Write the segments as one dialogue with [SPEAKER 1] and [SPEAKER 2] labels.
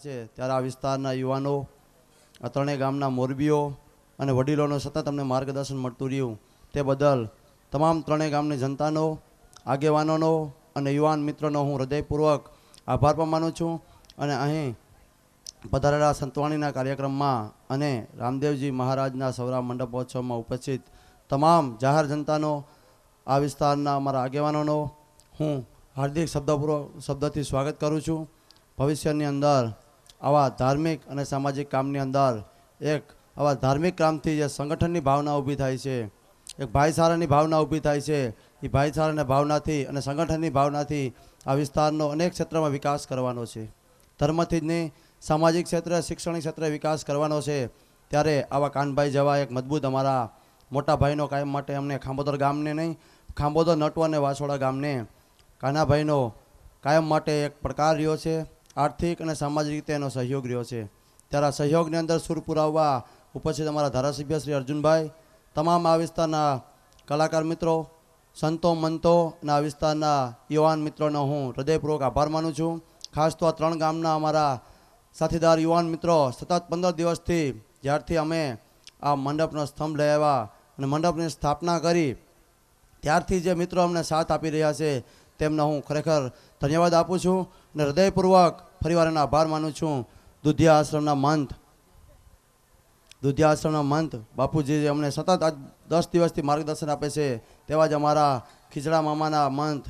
[SPEAKER 1] છે ત્યારે આ વિસ્તારના યુવાનો, આ ત્રણેય ગામના મોરબીઓ અને વડીલોનો સતત અમને માર્ગદર્શન મળતું રહ્યું તે બદલ તમામ ત્રણેય ગામની જનતાનો, આગેવાનોનો અને યુવાન મિત્રોનો હું હૃદયપૂર્વક આભાર પણ માનું છું. અને અહીં પધારેલા સંતવાણીના કાર્યક્રમમાં અને રામદેવજી મહારાજના સૌરા મંડપોત્સવમાં ઉપસ્થિત તમામ જાહેર જનતાનો, આ વિસ્તારના અમારા આગેવાનોનો હું હાર્દિક શબ્દથી સ્વાગત કરું છું. ભવિષ્યની અંદર આવા ધાર્મિક અને સામાજિક કામની અંદર એક આવા ધાર્મિક કામથી જે સંગઠનની ભાવના ઊભી થાય છે, એક ભાઈચારાની ભાવના ઊભી થાય છે, એ ભાઈચારાની ભાવનાથી અને સંગઠનની ભાવનાથી આ વિસ્તારનો અનેક ક્ષેત્રમાં વિકાસ કરવાનો છે. ધર્મથી જ નહીં, સામાજિક ક્ષેત્રે, શૈક્ષણિક ક્ષેત્રે વિકાસ કરવાનો છે. ત્યારે આવા કાનભાઈ જેવા એક મજબૂત અમારા મોટા ભાઈનો કાયમ માટે અમને ખાંભોદર ગામને નહીં, ખાંભોદર નટવા અને વાસોડા ગામને કાનાભાઈનો કાયમ માટે એક પડકાર રહ્યો છે. આર્થિક અને સામાજિક રીતે એનો સહયોગ રહ્યો છે. ત્યારે આ સહયોગની અંદર સૂર પુરાવવા ઉપસ્થિત અમારા ધારાસભ્ય શ્રી અર્જુનભાઈ, તમામ આ વિસ્તારના કલાકાર મિત્રો, સંતો મંતો અને આ વિસ્તારના યુવાન મિત્રોનો હું હૃદયપૂર્વક આભાર માનું છું. ખાસ તો આ ત્રણ ગામના અમારા સાથીદાર યુવાન મિત્રો સતત 15 દિવસથી જ્યારથી અમે આ મંડપનો સ્તંભ લઈ આવ્યા અને મંડપની સ્થાપના કરી ત્યારથી જે મિત્રો અમને સાથ આપી રહ્યા છે તેમનો હું ખરેખર ધન્યવાદ આપું છું અને હૃદયપૂર્વક ફરીવાર એનો આભાર માનું છું. દુધિયા આશ્રમના મંત બાપુજી જે અમને સતત આજ 10 દિવસથી માર્ગદર્શન આપે છે, તેવા જ અમારા ખીચડા મામાના મંત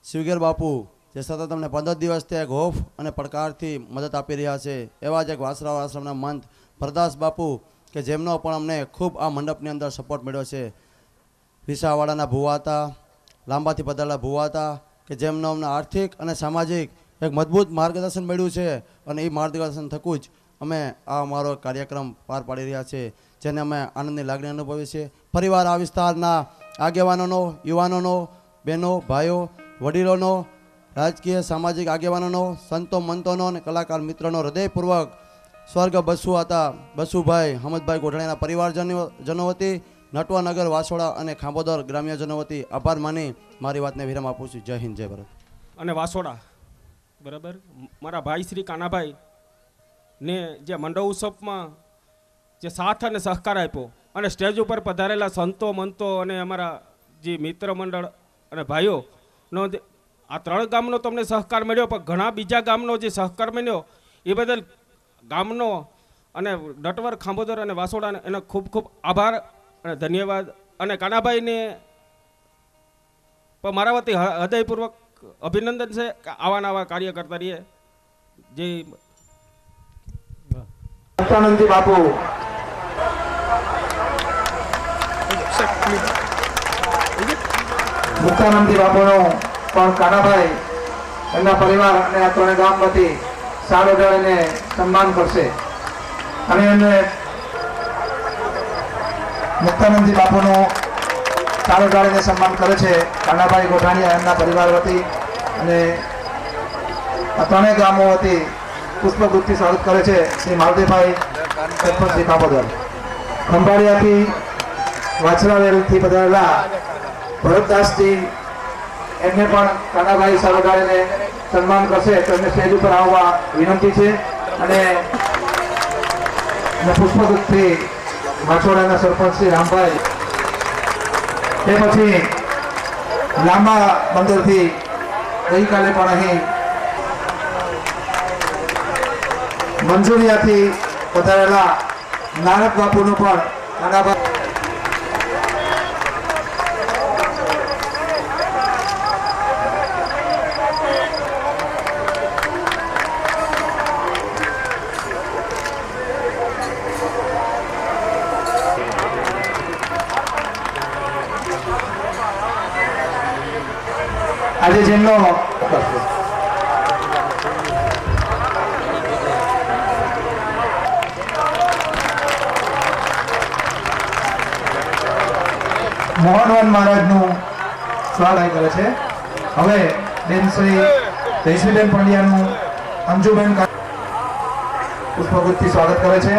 [SPEAKER 1] શિવગેર બાપુ જે સતત અમને 15 દિવસથી એક હોફ અને પડકારથી મદદ આપી રહ્યા છે. એવા જ એક વાસરાવ આશ્રમના મંત ભરદાસ બાપુ કે જેમનો પણ અમને ખૂબ આ મંડપની અંદર સપોર્ટ મળ્યો છે. વિસાવાડાના ભુવા હતા, લાંબાથી પધારેલા ભુવા હતા કે જેમનો અમને આર્થિક અને સામાજિક એક મજબૂત માર્ગદર્શન મળ્યું છે અને એ માર્ગદર્શન થકું જ અમે આ અમારો કાર્યક્રમ પાર પાડી રહ્યા છે, જેને અમે આનંદની લાગણી અનુભવી છે. ફરીવાર આ વિસ્તારના આગેવાનોનો, યુવાનોનો, બહેનો, ભાઈઓ, વડીલોનો, રાજકીય સામાજિક આગેવાનોનો, સંતો મંતોનો અને કલાકાર મિત્રોનો હૃદયપૂર્વક સ્વર્ગ બસુભાઈ હમદભાઈ ગોઠાણીના પરિવારજનો વતી, નટવાનગર, વાસોડા અને ખાંભોદર ગ્રામ્યજનો વતી આભાર માની મારી વાતને વિરામ આપું છું. જય હિન્દ, જય ભારત.
[SPEAKER 2] અને વાસોડા બરાબર મારા ભાઈ શ્રી કાનાભાઈ ને જે મંડપ ઉત્સવમાં જે સાથ અને સહકાર આપ્યો અને સ્ટેજ ઉપર પધારેલા સંતો મંતો અને અમારા જે મિત્ર મંડળ અને ભાઈઓનો આ ત્રણ ગામનો તમને સહકાર મળ્યો, પણ ઘણા બીજા ગામનો જે સહકાર મળ્યો એ બદલ ગામનો અને નટવર, ખાંભોદર અને વાસોડાને એનો ખૂબ ખૂબ આભાર અને ધન્યવાદ. અને કાનાભાઈને પણ મારા વતી હૃદયપૂર્વક અભિનંદન છે કે આવા નવા કાર્ય કરતા રહીએ. જય
[SPEAKER 3] મુક્તાનંદજી બાપુ, મુક્તાનંદજી બાપુનો પણ કાનાભાઈ એમના પરિવાર અને આ ત્રણે ગામ વતી સાલ ઉડાડીને સન્માન કરશે. અને એમને મુક્તાનંદજી બાપુનું સાલ ઉડાડીને સન્માન કરે છે કાનાભાઈ ગોઠાણીયા એમના પરિવાર વતી. અને આ ત્રણેય ગામો વતી પુષ્પગુચ્છથી સ્વાગત કરે છે શ્રી માલદેવભાઈ સરપંચજી કાપોદર. ખંભાળિયાથી, વાછરાવેલથી પધારેલા ભરતદાસજી, એમને પણ કાનાભાઈ સાવધારીને સન્માન કરશે તો એમને સ્ટેજ ઉપર આવવા વિનંતી છે. અને પુષ્પગુચ્છથી વાછોડાના સરપંચ શ્રી રામભાઈ, તે પછી લાંબા બંદરથી ગઈકાલે પણ અહીં મંજુરિયાથી પધારેલા નાનક બાપુનું પણ કાનાભાઈ આજે જેમનો મોહનવન મહારાજનું સ્વાગત કરે છે. હવે બેન શ્રી જયશ્રીબેન પંડ્યાનું અંજુબેન પુષ્પગુચ્છથી સ્વાગત કરે છે.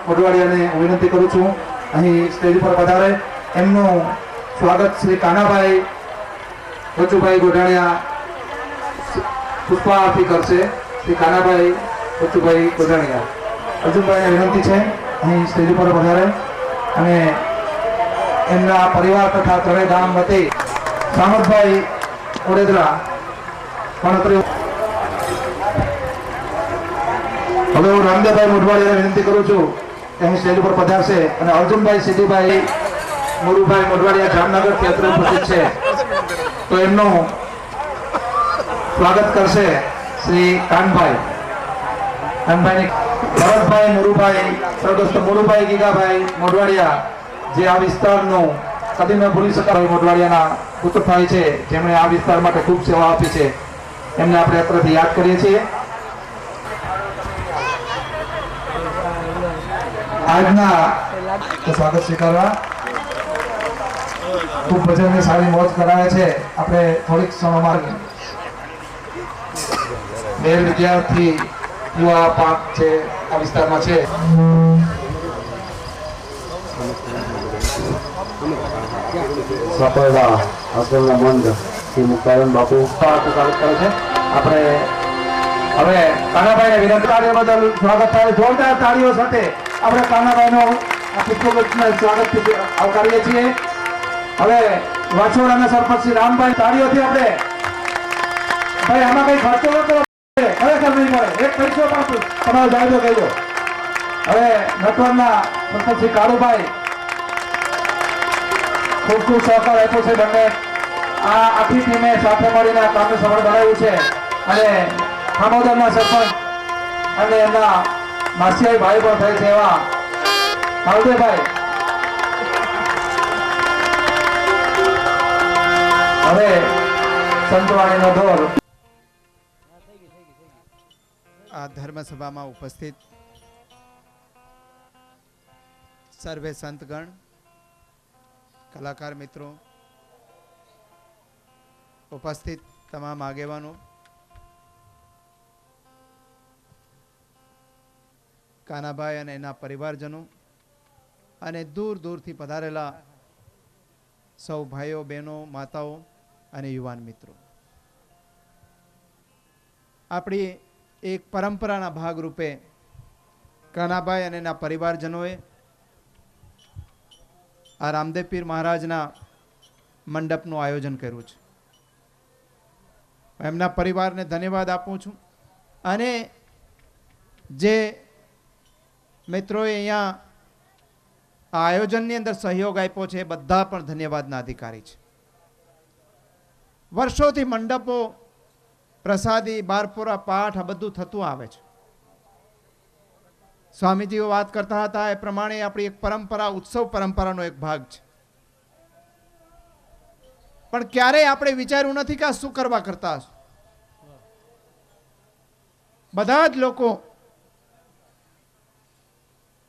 [SPEAKER 3] મોઢવાડિયાને વિનંતી કરું છું અહીં સ્ટેજ ઉપર પધારે. એમનું સ્વાગત શ્રી કાનાભાઈ બચુભાઈ ગોઢાણીયા પુષ્પા આરતી કરશે. શ્રી કાનાભાઈ બચુભાઈ ગોઢાણીયા. અર્જુનભાઈને વિનંતી છે અહીં સ્ટેજ ઉપર પધારે અને એમના પરિવાર તથા ત્રણેય ગામ વતી સામતભાઈ ઓડેદરા પણ. હવે હું રામદેવભાઈ મોઢવાડિયાને વિનંતી કરું છું કે અહીં સ્ટેજ ઉપર પધારશે અને અર્જુનભાઈ સિદ્ધિભાઈ મોરુભાઈ મોઢવાડિયા જામનગરથી અત્રે ઉપસ્થિત છે તો એમનું સ્વાગત કરશે શ્રી કાનભાઈ ભરતભાઈ મોરુભાઈ સ્વર્ગસ્થ મોરુભાઈ ગીગાભાઈ મોઢવાડિયા જે આ વિસ્તારનું કદી ન ભૂલી શકાય મોઢવાડિયાના પુત્ર થાય છે જેમણે આ વિસ્તાર માટે ખૂબ સેવા આપી છે એમને આપણે અત્રેથી યાદ કરીએ છીએ. આજના સ્વાગત સ્વીકારવા ખૂબ ભજનની સારી મોજ કરાવે છે. આપણે થોડીક ક્ષણોમાં બે વિદ્યાર્થી યુવા પાંચ છે આ વિસ્તારમાં છે.
[SPEAKER 4] સાપરડા આશ્રમના મંદ શ્રી મુક્તાનંદ બાપુ
[SPEAKER 3] સ્વાગત કરે છે. આપણે હવે કાનાભાઈને વિનંતી બદલ સ્વાગત થાય. જોરદાર તાળીઓ સાથે આપણે કાનાભાઈનો આ પુષ્પગુચ્છના સ્વાગત આવકારીએ છીએ. હવે વાછોડાના સરપંચ શ્રી રામભાઈ તાળીઓથી આપણે ભાઈ આમાં કઈ ખર્ચો ન કરો ખરેખર નહીં મળે એક પૈસો પણ તમારો જાયજો કહેજો. હવે નટવરના સરપંચ શ્રી કાળુભાઈ ખૂબ ખૂબ સહકાર આપ્યો છે. બંને આ આખી ટીમે સાથે મળીને આ કામને સફળ બનાવ્યું છે અને ખામોદરના સરપંચ અને એમના માસિયાઈ ભાઈ પણ થાય છે એવા માલદેવભાઈ. હવે સંતવાણીનો દોર.
[SPEAKER 5] આ ધર્મસભામાં ઉપસ્થિત સર્વે સંતગણ, કલાકાર મિત્રો, ઉપસ્થિત તમામ આગેવાનો, કાનાભાઈ અને એના પરિવારજનો અને દૂર દૂરથી પધારેલા સૌ ભાઈઓ બહેનો માતાઓ અને યુવાન મિત્રો, આપણી એક પરંપરાના ભાગરૂપે કાનાભાઈ અને એના પરિવારજનોએ આ રામદેવ પીર મહારાજના મંડપનું આયોજન કર્યું છે. એમના પરિવારને ધન્યવાદ આપું છું અને જે મિત્રોએ અહીંયા આ આયોજનની અંદર સહયોગ આપ્યો છે એ બધા પણ ધન્યવાદના અધિકારી છે. વર્ષોથી મંડપો, પ્રસાદી, બારપોરા, પાઠ આ બધું થતું આવે છે. સ્વામીજીઓ વાત કરતા હતા એ પ્રમાણે આપણી એક પરંપરા, ઉત્સવ પરંપરાનો એક ભાગ છે. પણ ક્યારેય આપણે વિચાર્યું નથી કે આ શું કરવા કરતા હશું. બધા જ લોકો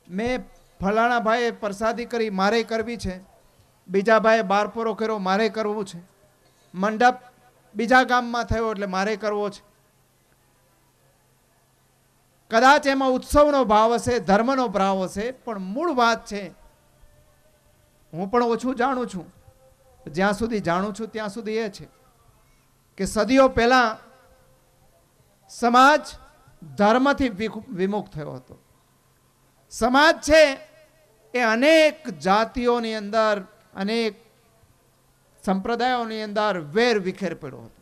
[SPEAKER 5] મેં ફલાણા ભાઈએ પ્રસાદી કરી મારે કરવી છે, બીજા ભાઈએ બારપોરો કર્યો મારે કરવું છે, મંડપ બીજા ગામમાં થયો એટલે મારે કરવો છે. કદાચ એમાં ઉત્સવનો ભાવ હશે, ધર્મનો ભાવ હશે, પણ મૂળ વાત છે હું પણ ઓછું જાણું છું. જ્યાં સુધી જાણું છું ત્યાં સુધી એ છે કે સદીઓ પહેલા સમાજ ધર્મથી વિમુખ થયો હતો. સમાજ છે એ અનેક જાતિઓની અંદર, અનેક સંપ્રદાયોની અંદર વેર વિખેર પડ્યો હતો.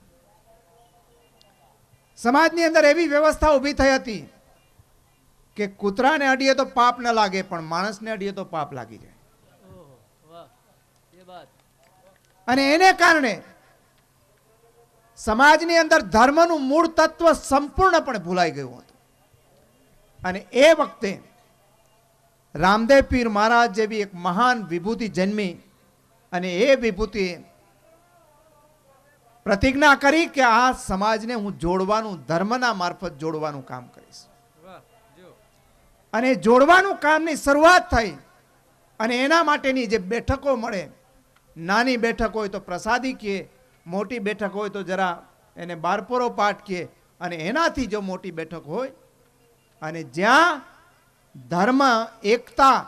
[SPEAKER 5] સમાજની અંદર એવી વ્યવસ્થા ઊભી થઈ હતી કે કૂતરાને અડીએ તો પાપ ન લાગે, પણ માણસને અડીએ તો પાપ લાગી જાય. અને એને કારણે સમાજની અંદર ધર્મનું મૂળ તત્વ સંપૂર્ણપણે ભૂલાઈ ગયું હતું. અને એ વખતે રામદેવ પીર મહારાજ જેવી એક મહાન વિભૂતિ જન્મી અને એ વિભૂતિ પ્રતિજ્ઞા કરી કે આ સમાજને હું જોડવાનું, ધર્મના મારફત જોડવાનું કામ કરીશ. અને જોડવાનું કામની શરૂઆત થઈ અને એના માટેની જે બેઠકો મળે, નાની બેઠક હોય તો પ્રસાદી કહે, મોટી બેઠક હોય તો જરા એને બારપોરો પાઠ કહે, અને એનાથી જો મોટી બેઠક હોય અને જ્યાં ધર્મ, એકતા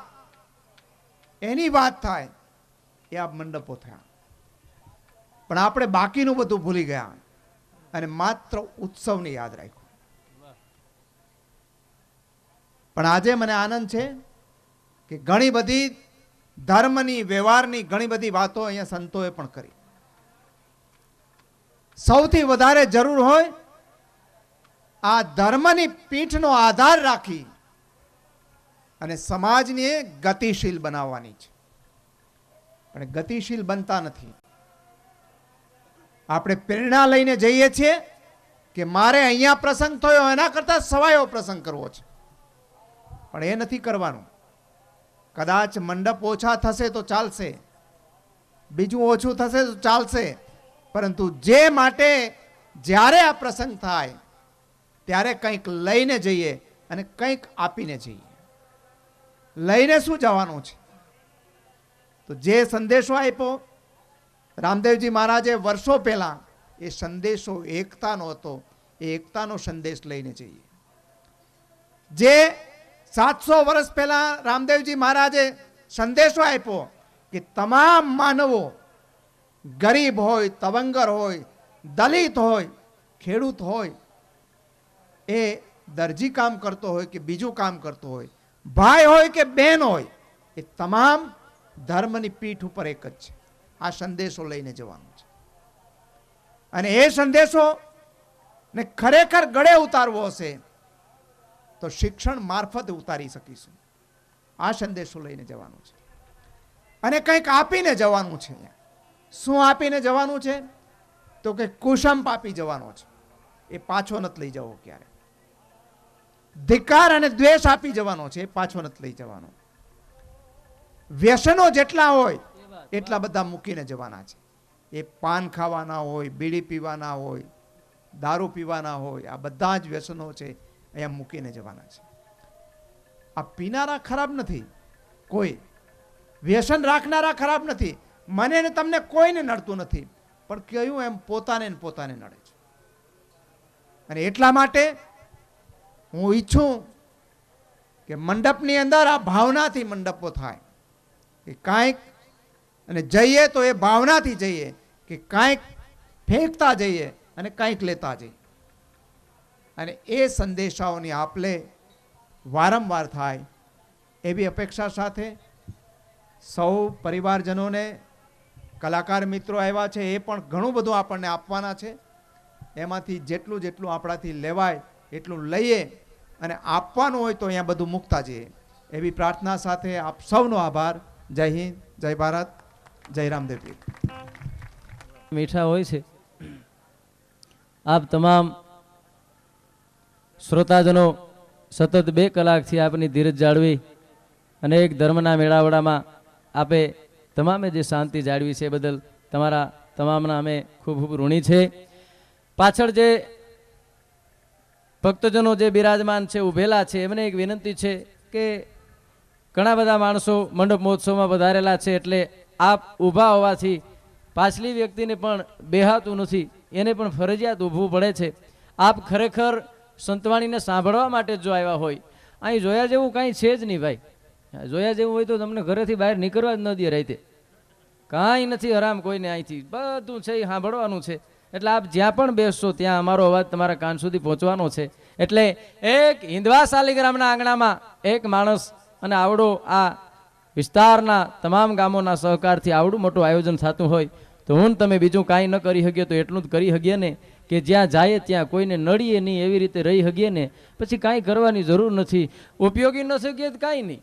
[SPEAKER 5] એની વાત થાય એ આ મંડપો થયા. પણ આપણે બાકીનું બધું ભૂલી ગયા અને માત્ર ઉત્સવને યાદ રાખ્યું. પણ આજે મને આનંદ છે કે ઘણી બધી ધર્મની, વ્યવહારની ઘણી બધી વાતો અહીંયા સંતોએ પણ કરી. સૌથી વધારે જરૂર હોય આ ધર્મની પીઠનો આધાર રાખી અને સમાજને ગતિશીલ બનાવવાની છે. પણ ગતિશીલ બનતા નથી. આપણે પ્રેરણા લઈને જઈએ છીએ કે મારે અહીંયા પ્રસંગ થયો એના કરતા સવાયો પ્રસંગ કરવો છે, પણ એ નથી કરવાનું. કદાચ મંડપ ઓછા થશે તો ચાલશે, બીજું ઓછું થશે તો ચાલશે, પરંતુ જે માટે જ્યારે આ પ્રસંગ થાય ત્યારે કંઈક લઈને જઈએ અને કંઈક આપીને જઈએ. લઈને શું જવાનું છે? તો જે સંદેશો આપ્યો રામદેવજી મહારાજે વર્ષો પહેલા, એ સંદેશો એકતાનો હતો. એ એકતાનો સંદેશ લઈને જઈએ. જે 700 વર્ષ પહેલા રામદેવજી મહારાજે સંદેશો આપ્યો કે તમામ માનવો, ગરીબ હોય, તવંગર હોય, દલિત હોય, ખેડૂત હોય, એ દરજી કામ કરતો હોય કે બીજું કામ કરતો હોય, ભાઈ હોય કે બહેન હોય, એ તમામ ધર્મની પીઠ ઉપર એક જ છે. આ સંદેશો લઈને જવાનું છે. અને એ સંદેશો ને ખરેખર ગળે ઉતારવો હશે તો શિક્ષણ મારફતે ઉતારી શકીશું. આ સંદેશો લઈને જવાનું છે અને કંઈક આપીને જવાનું છે. શું આપીને જવાનું છે? તો કે કુસંપ આપી જવાનો છે. એ પાછો નથી લઈ જવો ક્યારે. ધિક્કાર અને દ્વેષ આપી જવાનો છે. એ પાછો નથી લઈ જવાનો. વ્યસનો જેટલા હોય એટલા બધા મૂકીને જવાના છે. એ પાન ખાવાના હોય, બીડી પીવાના હોય, દારૂ પીવાના હોય, આ બધા જ વ્યસનો છે, અહીંયા મૂકીને જવાના છે. આ પીનારા ખરાબ નથી, કોઈ વ્યસન રાખનારા ખરાબ નથી. મને ને તમને કોઈને નડતું નથી, પણ કહ્યું એમ પોતાને ને પોતાને નડે છે. અને એટલા માટે હું ઈચ્છું કે મંડપની અંદર આ ભાવનાથી મંડપો થાય કે કાંઈક, અને જઈએ તો એ ભાવનાથી જઈએ કે કાંઈક ફેંકતા જઈએ અને કાંઈક લેતા જઈએ. અને એ સંદેશાઓની આપલે વારંવાર થાય એવી અપેક્ષા સાથે સૌ પરિવારજનોને, કલાકાર મિત્રો આવ્યા છે, એ પણ ઘણું બધું આપણને આપવાના છે. એમાંથી જેટલું જેટલું આપણાથી લેવાય એટલું લઈએ અને આપવાનું હોય તો અહીંયા બધું મૂકતા જઈએ. એવી પ્રાર્થના સાથે આપ સૌનો આભાર. જય હિન્દ, જય ભારત, જય રામદેવજી.
[SPEAKER 6] મીઠા હોય છે. આપ તમામ શ્રોતાજનો સતત 2 કલાકથી આપની ધીરજ જાળવી અને એક ધર્મના મેળાવડામાં આપે તમામે જે શાંતિ જાળવી છે એ બદલ તમારા તમામના અમે ખૂબ ખૂબ ઋણી છે. પાછળ જે ભક્તજનો જે બિરાજમાન છે, ઊભેલા છે, એમને એક વિનંતી છે કે ઘણા બધા માણસો મંડપ મહોત્સવમાં વધારેલા છે, એટલે આપ ઊભા હોવાથી પાછલી વ્યક્તિને પણ બેહાતું નથી, એને પણ ફરજિયાત ઊભવું પડે છે. આપ ખરેખર સંતવાણીને સાંભળવા માટે જો આવ્યા હોય, અહીં જોયા જેવું કાંઈ છે જ નહીં ભાઈ. જોયા જેવું હોય તો તમને ઘરેથી બહાર નીકળવા જ ન દે રાતે. કાંઈ નથી હરામ કોઈને. અહીંથી બધું છે એ સાંભળવાનું છે. એટલે આપ જ્યાં પણ બેસશો ત્યાં અમારો અવાજ તમારા કાન સુધી પહોંચવાનો છે. એટલે એક હિંદવા શાલિગ્રામના આંગણામાં એક માણસ અને આવડો આ વિસ્તારના તમામ ગામોના સહકારથી આવડું મોટું આયોજન થતું હોય તો હું તમે બીજું કાંઈ ન કરી શકીએ તો એટલું જ કરી શકીએ ને કે જ્યાં જાય ત્યાં કોઈને નડીએ નહીં એવી રીતે રહી શકીએ ને, પછી કાંઈ કરવાની જરૂર નથી. ઉપયોગી ન શકીએ તો કાંઈ નહીં.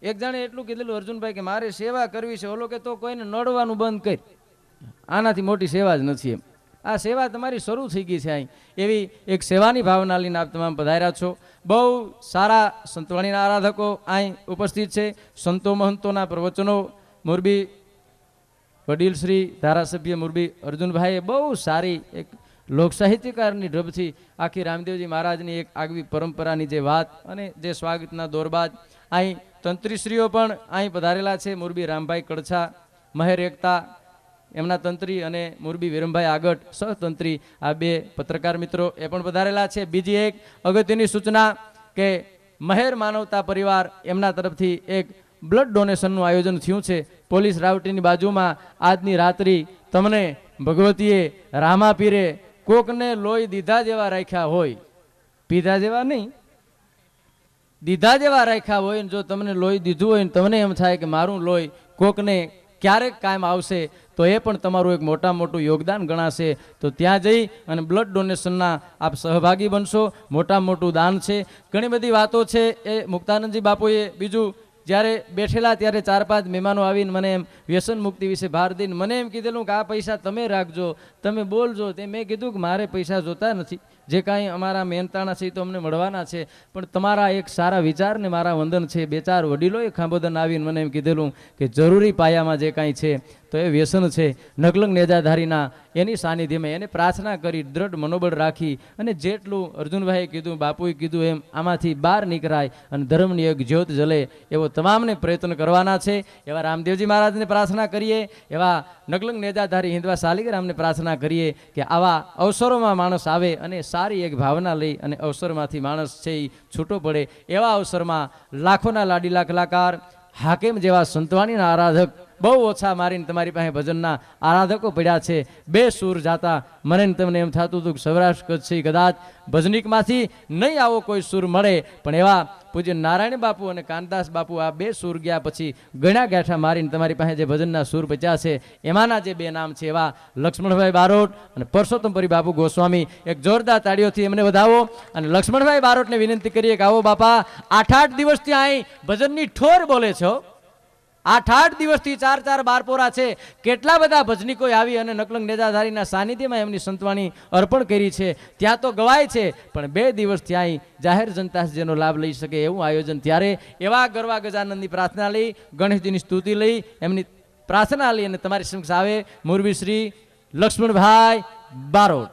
[SPEAKER 6] એક જાણે એટલું કીધેલું અર્જુનભાઈ કે મારે સેવા કરવી છે, ઓલો કે તો કોઈને નડવાનું બંધ કરી. આનાથી મોટી સેવા જ નથી એમ. આ સેવા તમારી શરૂ થઈ ગઈ છે અહીં. એવી એક સેવાની ભાવના લઈને આપ તમામ પધાર્યા છો. બહુ સારા સંતવાણીના આરાધકો અહીં ઉપસ્થિત છે. સંતો મહંતોના પ્રવચનો મોરબી વડીલ શ્રી ધારાસભ્ય મોરબી અર્જુનભાઈએ બહુ સારી એક લોક સાહિત્યકારની ઢબથી આખી રામદેવજી મહારાજની એક આગવી પરંપરાની જે વાત અને જે સ્વાગતના દોરબાદ અહીં તંત્રીશ્રીઓ પણ અહીં પધારેલા છે. મોરબી રામભાઈ કડછા, મહેર એકતા એમના તંત્રી અને મોરબી વિરમભાઈ આગટ સહતંત્રી, આ 2 પત્રકાર મિત્રો એ પણ પધારેલા છે. બીજી એક અગત્યની સૂચના કે મહેર માનવતા પરિવાર એમના તરફથી એક બ્લડ ડોનેશનનું આયોજન થયું છે. પોલીસ રાવટીની બાજુમાં આજની રાત્રિ તમને ભગવતીએ રામાપીરે કોકને લોહી દીધા જેવા રાખ્યા હોય, પીધા જેવા નહીં, દીધા જેવા રાખ્યા હોય ને જો તમને લોહી દીધું હોય ને તમને એમ થાય કે મારું લોહી કોકને ક્યારેક કાયમ આવશે તો એ પણ તમારું એક મોટું યોગદાન ગણાશે. તો ત્યાં જઈ અને બ્લડ ડોનેશનના આપ સહભાગી બનશો. મોટું દાન છે. ઘણી બધી વાતો છે એ મુક્તાનંદજી બાપુએ બીજું જ્યારે બેઠેલા ત્યારે 4-5 મહેમાનો આવીને મને એમ વ્યસન મુક્તિ વિશે ભાર દઈને મને એમ કીધેલું કે આ પૈસા તમે રાખજો, તમે બોલજો. તે મેં કીધું કે મારે પૈસા જોતા નથી, જે કાંઈ અમારા મહેનતાણા છે તો અમને મળવાના છે, પણ તમારા એક સારા વિચારને મારા વંદન છે. 2-4 વડીલોએ ખાંભોદન આવીને મને એમ કીધેલું કે જરૂરી પાયામાં જે કાંઈ છે તો એ વ્યસન છે. નકલંગ નેજાધારીના એની સાનિધ્યમાં એને પ્રાર્થના કરી, દ્રઢ મનોબળ રાખી અને જેટલું અર્જુનભાઈએ કીધું, બાપુએ કીધું એમ આમાંથી બહાર નીકળાય અને ધર્મની એક જ્યોત જલે એવો તમામને પ્રયત્ન કરવાના છે. એવા રામદેવજી મહારાજને પ્રાર્થના કરીએ, એવા નકલંગ નેજાધારી હિંદવા શાલિગ્રામને પ્રાર્થના કરીએ કે આવા અવસરોમાં માણસ આવે અને સારી એક ભાવના લઈ અને અવસરમાંથી માણસ છે એ છૂટો પડે. એવા અવસરમાં લાખોના લાડીલા કલાકાર, હાકેમ જેવા સંતવાણીના આરાધક બહુ ઓછા મારીને તમારી પાસે ભજનના આરાધકો પડ્યા છે. 2 સૂર જાતા મને તમને એમ થતું હતું કે સૌરાષ્ટ્ર કચ્છ કદાચ ભજનિકમાંથી નહીં આવો કોઈ સૂર મળે, પણ એવા પૂજ્ય નારાયણ બાપુ અને કાનદાસ બાપુ આ 2 સૂર ગયા પછી ગણ્યા ગાંઠા મારીને તમારી પાસે જે ભજનના સૂર બચ્યા છે એમાંના જે 2 નામ છે એવા લક્ષ્મણભાઈ બારોટ અને પરસોત્તમપુરી બાપુ ગોસ્વામી. એક જોરદાર તાળીઓથી એમને વધાવો અને લક્ષ્મણભાઈ બારોટને વિનંતી કરીએ કે આવો બાપા, 8-8 દિવસથી અહીં ભજનની ઠોર બોલે છો. 8-8 દિવસથી 4-4 બારપોરા છે. કેટલા બધા ભજનિકોએ આવી અને નકલંગ નેજાધારીના સાનિધ્યમાં એમની સંતવાણી અર્પણ કરી છે. ત્યાં તો ગવાય છે, પણ 2 દિવસ ત્યાં જાહેર જનતા જેનો લાભ લઈ શકે એવું આયોજન. ત્યારે એવા ગરવા ગજાનંદની પ્રાર્થના લઈ, ગણેશજીની સ્તુતિ લઈ, એમની પ્રાર્થના લઈ અને તમારી સમક્ષ આવે મોરબી શ્રી લક્ષ્મણભાઈ બારોટ.